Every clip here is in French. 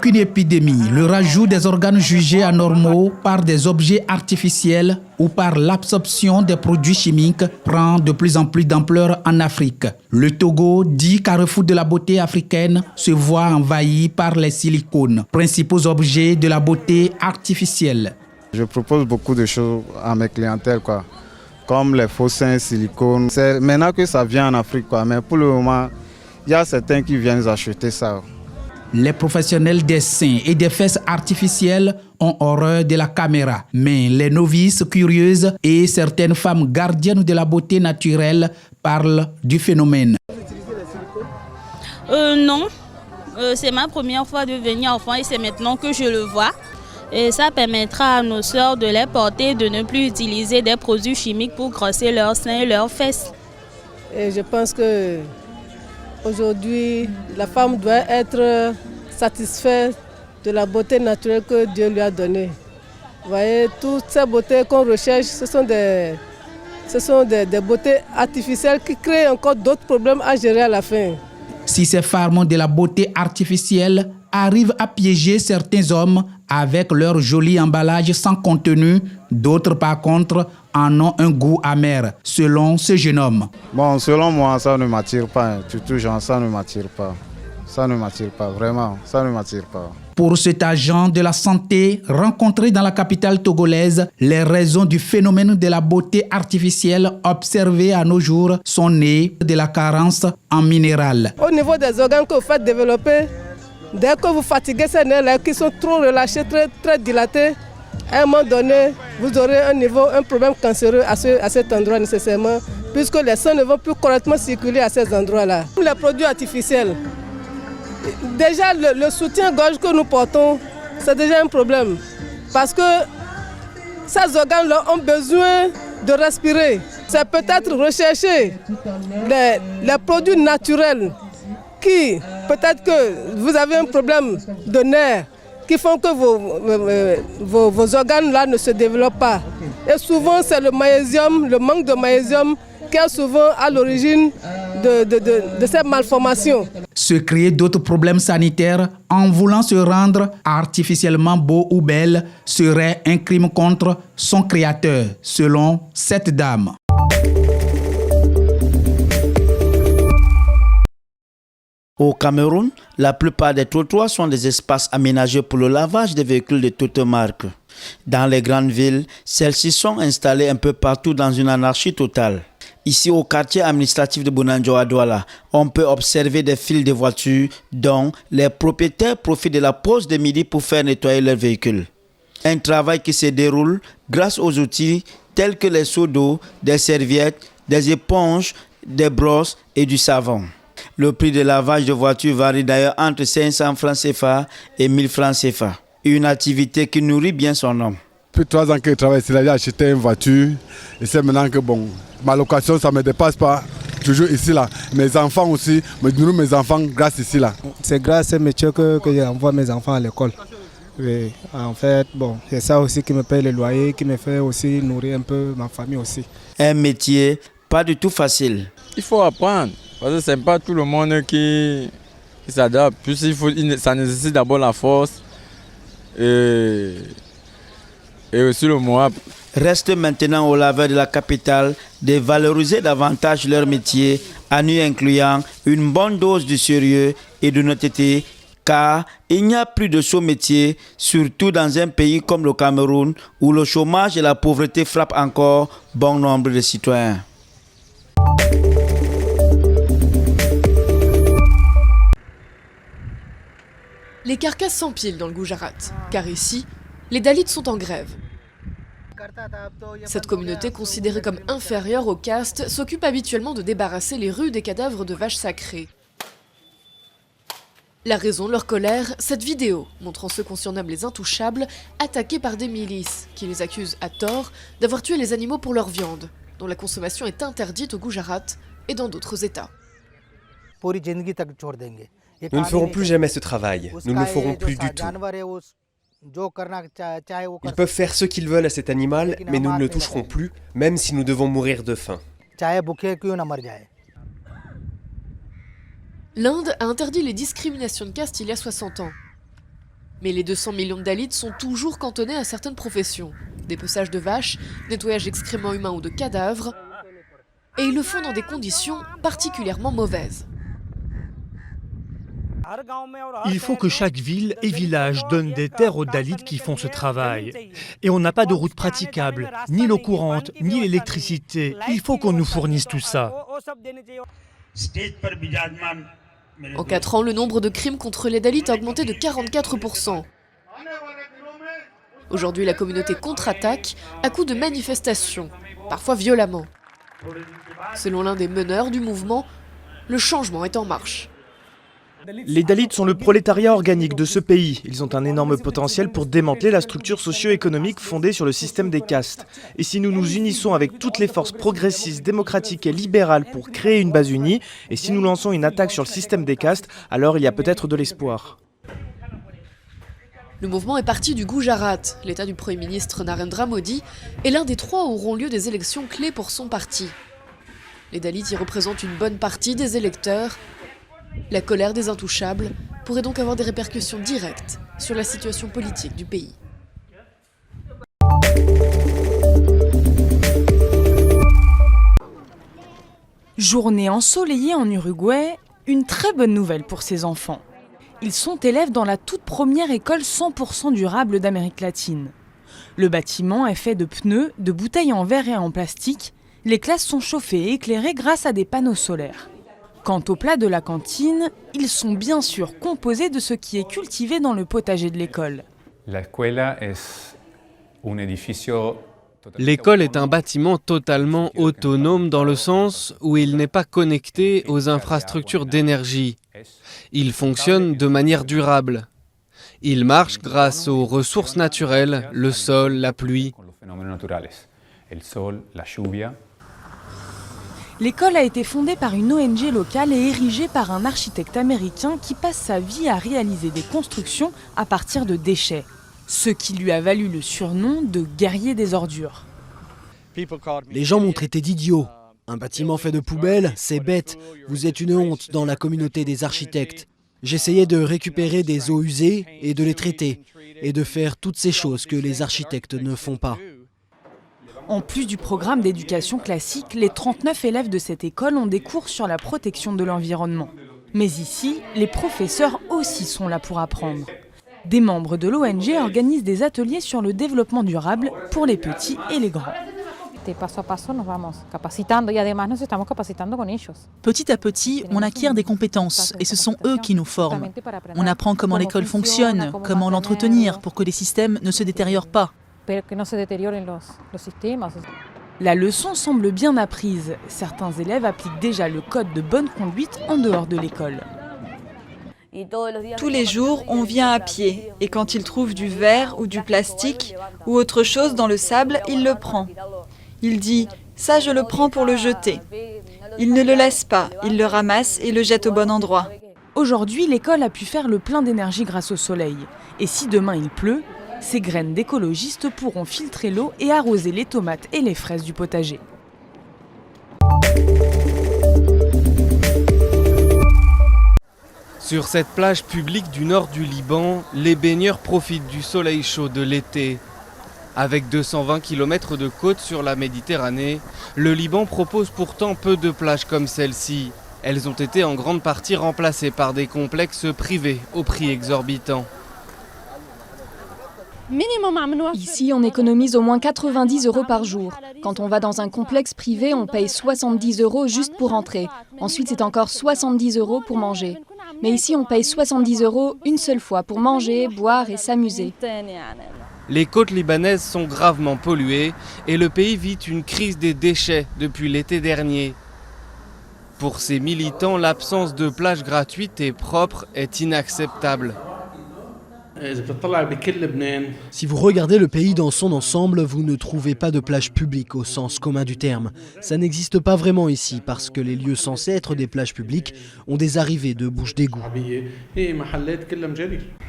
aucune épidémie, le rajout des organes jugés anormaux par des objets artificiels ou par l'absorption des produits chimiques prend de plus en plus d'ampleur en Afrique. Le Togo, dit carrefour de la beauté africaine, se voit envahi par les silicones, principaux objets de la beauté artificielle. Je propose beaucoup de choses à mes clientèles, comme les faux seins, silicone. C'est maintenant que ça vient en Afrique, mais pour le moment, il y a certains qui viennent acheter ça. Les professionnels des seins et des fesses artificielles ont horreur de la caméra, mais les novices curieuses et certaines femmes gardiennes de la beauté naturelle parlent du phénomène. Non, c'est ma première fois de venir en France et c'est maintenant que je le vois. Et ça permettra à nos sœurs de les porter, de ne plus utiliser des produits chimiques pour grosser leurs seins et leurs fesses. Et je pense que aujourd'hui, la femme doit être satisfaite de la beauté naturelle que Dieu lui a donnée. Vous voyez, toutes ces beautés qu'on recherche, ce sont des beautés artificielles qui créent encore d'autres problèmes à gérer à la fin. Si ces femmes de la beauté artificielle arrivent à piéger certains hommes avec leur joli emballage sans contenu, d'autres par contre en ont un goût amer, selon ce jeune homme. Bon, selon moi, ça ne m'attire pas. Tout genre, ça ne m'attire pas. Ça ne m'attire pas, vraiment, ça ne m'attire pas. Pour cet agent de la santé rencontré dans la capitale togolaise, les raisons du phénomène de la beauté artificielle observé à nos jours sont nées de la carence en minéral. Au niveau des organes que vous faites développer, dès que vous fatiguez ces nerfs-là qui sont trop relâchés, très dilatés, à un moment donné, vous aurez un problème cancéreux à cet endroit nécessairement, puisque les sangs ne vont plus correctement circuler à ces endroits-là. Les produits artificiels, déjà le soutien-gorge que nous portons, c'est déjà un problème. Parce que ces organes-là ont besoin de respirer. C'est peut-être rechercher les produits naturels qui, peut-être que vous avez un problème de nerfs, qui font que vos organes-là ne se développent pas. Et souvent, c'est le magnésium, le manque de magnésium qui est souvent à l'origine de ces malformations. Se créer d'autres problèmes sanitaires en voulant se rendre artificiellement beau ou belle serait un crime contre son créateur, selon cette dame. Au Cameroun, la plupart des trottoirs sont des espaces aménagés pour le lavage des véhicules de toutes marques. Dans les grandes villes, celles-ci sont installées un peu partout dans une anarchie totale. Ici, au quartier administratif de Bounanjo à Douala, on peut observer des files de voitures dont les propriétaires profitent de la pause de midi pour faire nettoyer leurs véhicules. Un travail qui se déroule grâce aux outils tels que les seaux d'eau, des serviettes, des éponges, des brosses et du savon. Le prix de lavage de voitures varie d'ailleurs entre 500 francs CFA et 1000 francs CFA. Une activité qui nourrit bien son nom. Depuis 3 ans que je travaille ici, j'ai acheté une voiture et c'est maintenant que ma location ça ne me dépasse pas. Toujours ici là. Mes enfants aussi, me nourrissent mes enfants grâce ici là. C'est grâce à ce métier que j'envoie mes enfants à l'école. Et en fait, c'est ça aussi qui me paye le loyer, qui me fait aussi nourrir un peu ma famille aussi. Un métier pas du tout facile. Il faut apprendre. Parce que ce n'est pas tout le monde qui s'adapte. Puis ça nécessite d'abord la force et aussi le moral. Reste maintenant aux laveurs de la capitale de valoriser davantage leur métier en y incluant une bonne dose de sérieux et d'honnêteté, car il n'y a plus de ce métier, surtout dans un pays comme le Cameroun où le chômage et la pauvreté frappent encore bon nombre de citoyens. Les carcasses s'empilent dans le Gujarat, car ici, les Dalits sont en grève. Cette communauté, considérée comme inférieure aux castes, s'occupe habituellement de débarrasser les rues des cadavres de vaches sacrées. La raison de leur colère, cette vidéo montrant ceux qu'on surnomme les intouchables, attaqués par des milices qui les accusent à tort d'avoir tué les animaux pour leur viande, dont la consommation est interdite au Gujarat et dans d'autres États. Nous ne ferons plus jamais ce travail, nous ne le ferons plus du tout. Ils peuvent faire ce qu'ils veulent à cet animal, mais nous ne le toucherons plus, même si nous devons mourir de faim. L'Inde a interdit les discriminations de caste il y a 60 ans. Mais les 200 millions de Dalits sont toujours cantonnés à certaines professions. Dépeçage de vaches, nettoyage d'excréments humains ou de cadavres. Et ils le font dans des conditions particulièrement mauvaises. Il faut que chaque ville et village donne des terres aux Dalits qui font ce travail. Et on n'a pas de route praticable, ni l'eau courante, ni l'électricité. Il faut qu'on nous fournisse tout ça. En 4 ans, le nombre de crimes contre les Dalits a augmenté de 44%. Aujourd'hui, la communauté contre-attaque à coups de manifestations, parfois violemment. Selon l'un des meneurs du mouvement, le changement est en marche. Les Dalits sont le prolétariat organique de ce pays. Ils ont un énorme potentiel pour démanteler la structure socio-économique fondée sur le système des castes. Et si nous nous unissons avec toutes les forces progressistes, démocratiques et libérales pour créer une base unie, et si nous lançons une attaque sur le système des castes, alors il y a peut-être de l'espoir. Le mouvement est parti du Gujarat. L'État du Premier ministre Narendra Modi est l'un des 3 où auront lieu des élections clés pour son parti. Les Dalits y représentent une bonne partie des électeurs. La colère des intouchables pourrait donc avoir des répercussions directes sur la situation politique du pays. Journée ensoleillée en Uruguay, une très bonne nouvelle pour ces enfants. Ils sont élèves dans la toute première école 100% durable d'Amérique latine. Le bâtiment est fait de pneus, de bouteilles en verre et en plastique. Les classes sont chauffées et éclairées grâce à des panneaux solaires. Quant aux plats de la cantine, ils sont bien sûr composés de ce qui est cultivé dans le potager de l'école. L'école est un bâtiment totalement autonome dans le sens où il n'est pas connecté aux infrastructures d'énergie. Il fonctionne de manière durable. Il marche grâce aux ressources naturelles, le sol, la pluie. L'école a été fondée par une ONG locale et érigée par un architecte américain qui passe sa vie à réaliser des constructions à partir de déchets. Ce qui lui a valu le surnom de guerrier des ordures. Les gens m'ont traité d'idiot. Un bâtiment fait de poubelles, c'est bête. Vous êtes une honte dans la communauté des architectes. J'essayais de récupérer des eaux usées et de les traiter. Et de faire toutes ces choses que les architectes ne font pas. En plus du programme d'éducation classique, les 39 élèves de cette école ont des cours sur la protection de l'environnement. Mais ici, les professeurs aussi sont là pour apprendre. Des membres de l'ONG organisent des ateliers sur le développement durable pour les petits et les grands. Petit à petit, on acquiert des compétences et ce sont eux qui nous forment. On apprend comment l'école fonctionne, comment l'entretenir pour que les systèmes ne se détériorent pas. La leçon semble bien apprise. Certains élèves appliquent déjà le code de bonne conduite en dehors de l'école. Tous les jours, on vient à pied et quand il trouve du verre ou du plastique ou autre chose dans le sable, il le prend. Il dit « ça je le prends pour le jeter ». Il ne le laisse pas, il le ramasse et le jette au bon endroit. Aujourd'hui, l'école a pu faire le plein d'énergie grâce au soleil. Et si demain il pleut, ces graines d'écologistes pourront filtrer l'eau et arroser les tomates et les fraises du potager. Sur cette plage publique du nord du Liban, les baigneurs profitent du soleil chaud de l'été. Avec 220 km de côte sur la Méditerranée, le Liban propose pourtant peu de plages comme celle-ci. Elles ont été en grande partie remplacées par des complexes privés au prix exorbitant. Ici, on économise au moins 90 € par jour. Quand on va dans un complexe privé, on paye 70 € juste pour entrer. Ensuite, c'est encore 70 € pour manger. Mais ici, on paye 70 € une seule fois pour manger, boire et s'amuser. Les côtes libanaises sont gravement polluées et le pays vit une crise des déchets depuis l'été dernier. Pour ces militants, l'absence de plages gratuites et propres est inacceptable. Si vous regardez le pays dans son ensemble, vous ne trouvez pas de plage publique au sens commun du terme. Ça n'existe pas vraiment ici parce que les lieux censés être des plages publiques ont des arrivées de bouches d'égout.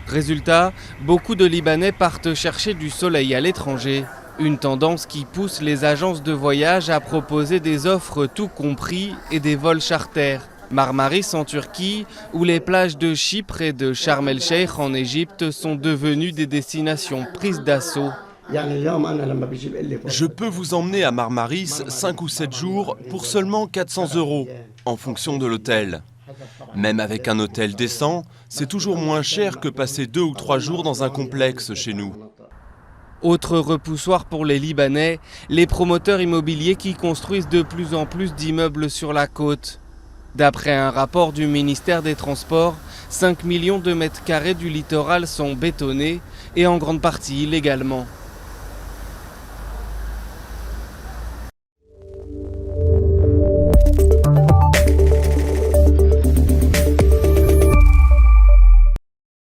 Résultat, beaucoup de Libanais partent chercher du soleil à l'étranger. Une tendance qui pousse les agences de voyage à proposer des offres tout compris et des vols charters. Marmaris en Turquie, ou les plages de Chypre et de Sharm el-Sheikh en Égypte sont devenues des destinations prises d'assaut. Je peux vous emmener à Marmaris 5 ou 7 jours pour seulement 400 € en fonction de l'hôtel. Même avec un hôtel décent, c'est toujours moins cher que passer 2 ou 3 jours dans un complexe chez nous. Autre repoussoir pour les Libanais, les promoteurs immobiliers qui construisent de plus en plus d'immeubles sur la côte. D'après un rapport du ministère des Transports, 5 millions de mètres carrés du littoral sont bétonnés et en grande partie illégalement.